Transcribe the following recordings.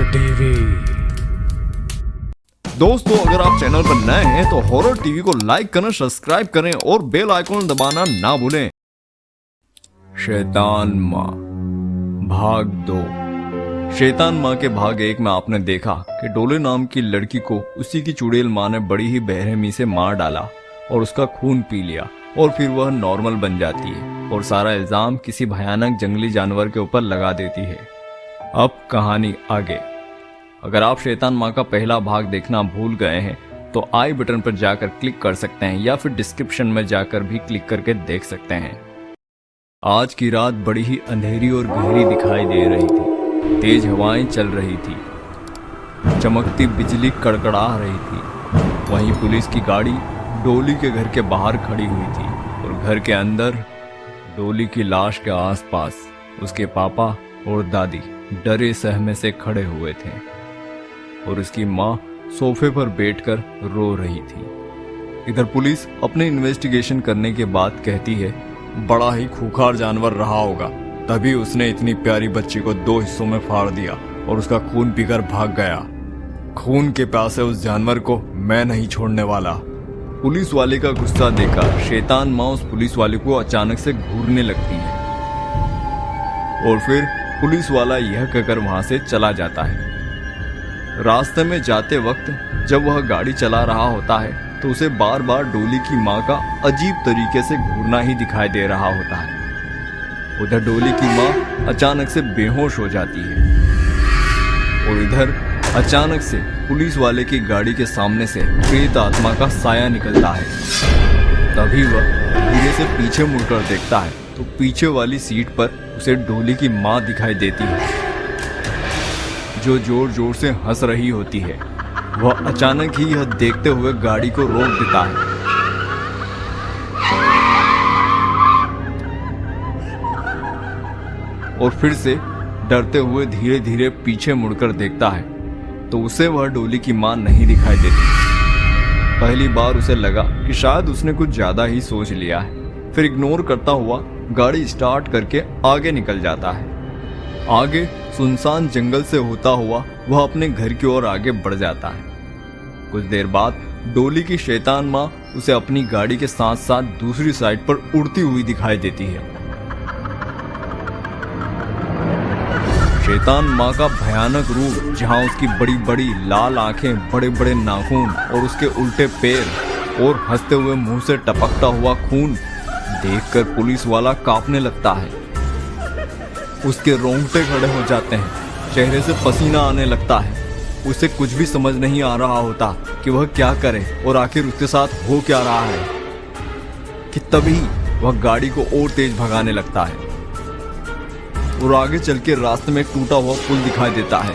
TV. दोस्तों, अगर आप चैनल पर नए हैं तो हॉरर टीवी को लाइक करें, सब्सक्राइब करें और बेल आइकन दबाना ना भूलें। शैतान माँ भाग 2। शैतान माँ के भाग 1 में आपने देखा कि डोले नाम की लड़की को उसी की चुड़ैल माँ ने बड़ी ही बेरहमी से मार डाला और उसका खून पी लिया और फिर वह नॉर्मल बन जाती है और सारा इल्जाम किसी भयानक जंगली जानवर के ऊपर लगा देती है। अब कहानी आगे। अगर आप शैतान माँ का पहला भाग देखना भूल गए हैं तो आई बटन पर जाकर क्लिक कर सकते हैं या फिर डिस्क्रिप्शन में जाकर भी क्लिक करके देख सकते हैं। आज की रात बड़ी ही अंधेरी और गहरी दिखाई दे रही थी। तेज हवाएं चल रही थी, चमकती बिजली कड़कड़ा रही थी। वहीं पुलिस की गाड़ी डोली के घर के बाहर खड़ी हुई थी और घर के अंदर डोली की लाश के आसपास उसके पापा और दादी डरे सहमे से खड़े हुए थे और उसकी माँ सोफे पर बैठकर रो रही थी। इधर पुलिस अपने इन्वेस्टिगेशन करने के बाद कहती है, बड़ा ही खूंखार जानवर रहा होगा, तभी उसने इतनी प्यारी बच्ची को 2 हिस्सों में फाड़ दिया और उसका खून पीकर भाग गया। खून के प्यासे उस जानवर को मैं नहीं छोड़ने वाला। पुलिस वाले का गुस्सा देखकर शैतान माँ उस पुलिस वाले को अचानक से घूरने लगती है और फिर पुलिस वाला यह कहकर वहां से चला जाता है। रास्ते में जाते वक्त जब वह गाड़ी चला रहा होता है तो उसे बार बार डोली की माँ का अजीब तरीके से घूरना ही दिखाई दे रहा होता है। उधर डोली की माँ अचानक से बेहोश हो जाती है और इधर अचानक से पुलिस वाले की गाड़ी के सामने से प्रेत आत्मा का साया निकलता है। तभी वह धीरे से पीछे मुड़कर देखता है तो पीछे वाली सीट पर उसे डोली की माँ दिखाई देती है जो जोर जोर से हंस रही होती है। वह अचानक ही यह देखते हुए गाड़ी को रोक देता है और फिर से डरते हुए धीरे धीरे पीछे मुड़कर देखता है तो उसे वह डोली की माँ नहीं दिखाई देती। पहली बार उसे लगा कि शायद उसने कुछ ज्यादा ही सोच लिया है। फिर इग्नोर करता हुआ गाड़ी स्टार्ट करके आगे निकल जाता है। आगे सुनसान जंगल से होता हुआ वह अपने घर की ओर आगे बढ़ जाता है। कुछ देर बाद डोली की शैतान माँ उसे अपनी गाड़ी के साथ साथ दूसरी साइड पर उड़ती हुई दिखाई देती है। शैतान माँ का भयानक रूप, जहाँ उसकी बड़ी बड़ी लाल आंखें, बड़े बड़े नाखून और उसके उल्टे पैर और हंसते हुए मुंह से टपकता हुआ खून देखकर पुलिस वाला कांपने लगता है। उसके रोंगटे खड़े हो जाते हैं, चेहरे से पसीना आने लगता है। उसे कुछ भी समझ नहीं आ रहा होता कि वह क्या करे और आखिर उसके साथ हो क्या रहा है कि तभी वह गाड़ी को और तेज भगाने लगता है और आगे चल के रास्ते में एक टूटा हुआ पुल दिखाई देता है।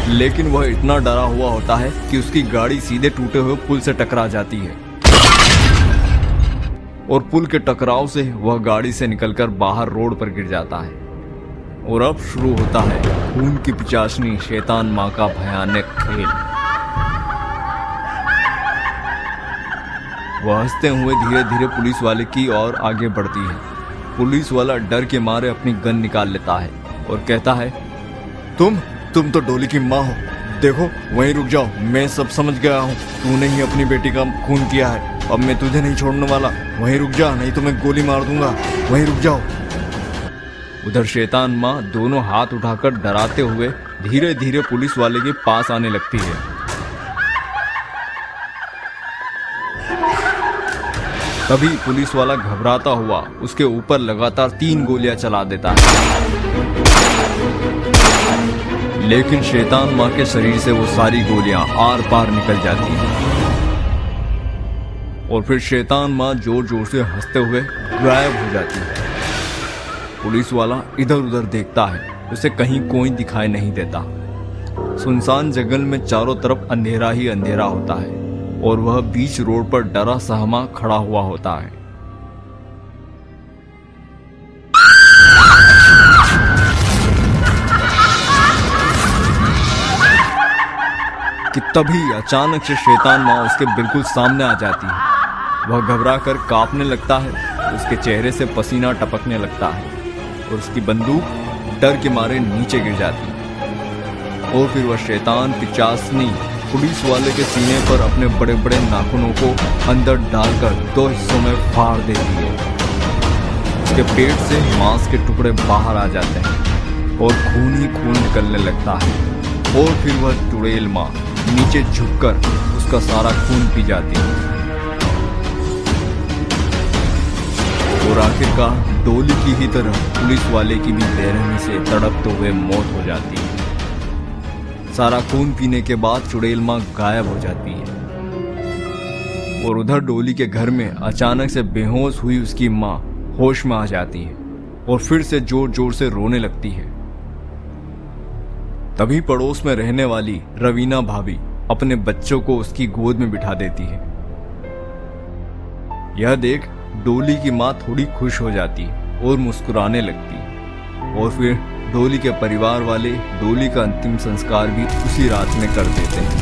लेकिन वह इतना डरा हुआ होता है कि उसकी गाड़ी सीधे टूटे हुए पुल से टकरा जाती है और पुल के टकराव से वह गाड़ी से निकलकर बाहर रोड पर गिर जाता है। और अब शुरू होता है खून की पिचासनी शैतान माँ का भयानक खेल। वह हंसते हुए धीरे धीरे पुलिस वाले की ओर आगे बढ़ती है। पुलिस वाला डर के मारे अपनी गन निकाल लेता है और कहता है, तुम तो डोली की माँ हो, देखो वहीं रुक जाओ, मैं सब समझ गया हूँ। तूने ही अपनी बेटी का खून किया है, अब मैं तुझे नहीं छोड़ने वाला। वहीं रुक जा, नहीं तो मैं गोली मार दूंगा, वहीं रुक जाओ। उधर शैतान माँ दोनों हाथ उठाकर डराते हुए धीरे धीरे पुलिस वाले के पास आने लगती है। तभी पुलिस वाला घबराता हुआ उसके ऊपर लगातार 3 गोलियां चला देता है, लेकिन शैतान माँ के शरीर से वो सारी गोलियां आर पार निकल जाती हैं और फिर शैतान माँ जोर जोर से हंसते हुए गायब हो जाती है। पुलिस वाला इधर उधर देखता है, उसे कहीं कोई दिखाई नहीं देता। सुनसान जंगल में चारों तरफ अंधेरा ही अंधेरा होता है और वह बीच रोड पर डरा सहमा खड़ा हुआ होता है कि तभी अचानक से शैतान माँ उसके बिल्कुल सामने आ जाती है। वह घबरा कर कांपने लगता है, उसके चेहरे से पसीना टपकने लगता है और उसकी बंदूक डर के मारे नीचे गिर जाती है। और फिर वह शैतान पिचासनी पुलिस वाले के सीने पर अपने बड़े बड़े नाखूनों को अंदर डालकर 2 हिस्सों में फाड़ देती है। उसके पेट से मांस के टुकड़े बाहर आ जाते हैं और खून ही खून निकलने लगता है। और फिर वह चुड़ैल माँ नीचे झुककर उसका सारा खून पी जाती है। और आखिरकार डोली की ही तरह पुलिस वाले की भी बेरहमी से तड़पते हुए मौत हो जाती है। सारा खून पीने के बाद चुड़ैल माँ गायब हो जाती है। और उधर डोली के घर में अचानक से बेहोश हुई उसकी माँ होश में आ जाती है और फिर से जोर जोर से रोने लगती है। तभी पड़ोस में रहने वाली रवीना भाभी अपने बच्चों को उसकी गोद में बिठा देती है। यह देख डोली की माँ थोड़ी खुश हो जाती और मुस्कुराने लगती। और फिर डोली के परिवार वाले डोली का अंतिम संस्कार भी उसी रात में कर देते हैं।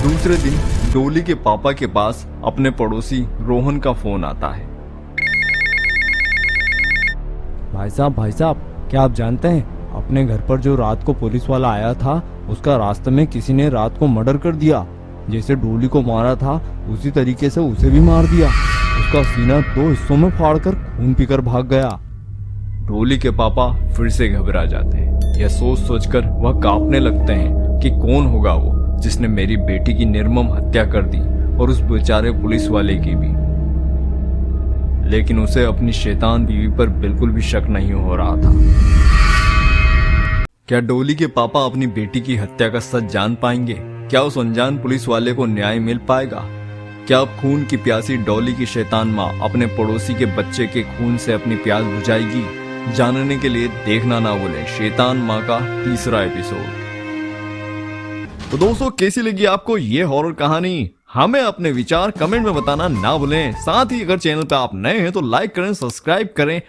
दूसरे दिन डोली के पापा के पास अपने पड़ोसी रोहन का फोन आता है। भाई साहब, क्या आप जानते हैं अपने घर पर जो रात को पुलिस वाला आया था उसका रास्ते में किसी ने रात को मर्डर कर दिया। जैसे डोली को मारा था उसी तरीके से उसे भी मार दिया। उसका सीना 2 हिस्सों में फाड़कर खून पीकर भाग गया। डोली के पापा फिर से घबरा जाते हैं। यह सोच सोचकर वह कांपने लगते हैं कि कौन होगा वो जिसने मेरी बेटी की निर्मम हत्या कर दी और उस बेचारे पुलिस वाले की भी। लेकिन उसे अपनी शैतान बीवी पर बिल्कुल भी शक नहीं हो रहा था। क्या डोली के पापा अपनी बेटी की हत्या का सच जान पाएंगे? क्या उस अनजान पुलिस वाले को न्याय मिल पाएगा? क्या अब खून की प्यासी डोली की शैतान माँ अपने पड़ोसी के बच्चे के खून से अपनी प्यास बुझाएगी? जानने के लिए देखना ना भूलें शैतान माँ का 3रा एपिसोड। तो दोस्तों, कैसी लगी आपको ये हॉरर कहानी? हमें अपने विचार कमेंट में बताना ना भूलें। साथ ही अगर चैनल पे आप नए हैं तो लाइक करें, सब्सक्राइब करें।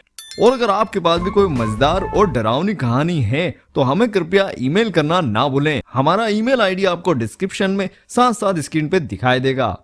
और अगर आपके पास भी कोई मजेदार और डरावनी कहानी है तो हमें कृपया ईमेल करना ना भूलें। हमारा ईमेल आईडी आपको डिस्क्रिप्शन में साथ साथ स्क्रीन पे दिखाई देगा।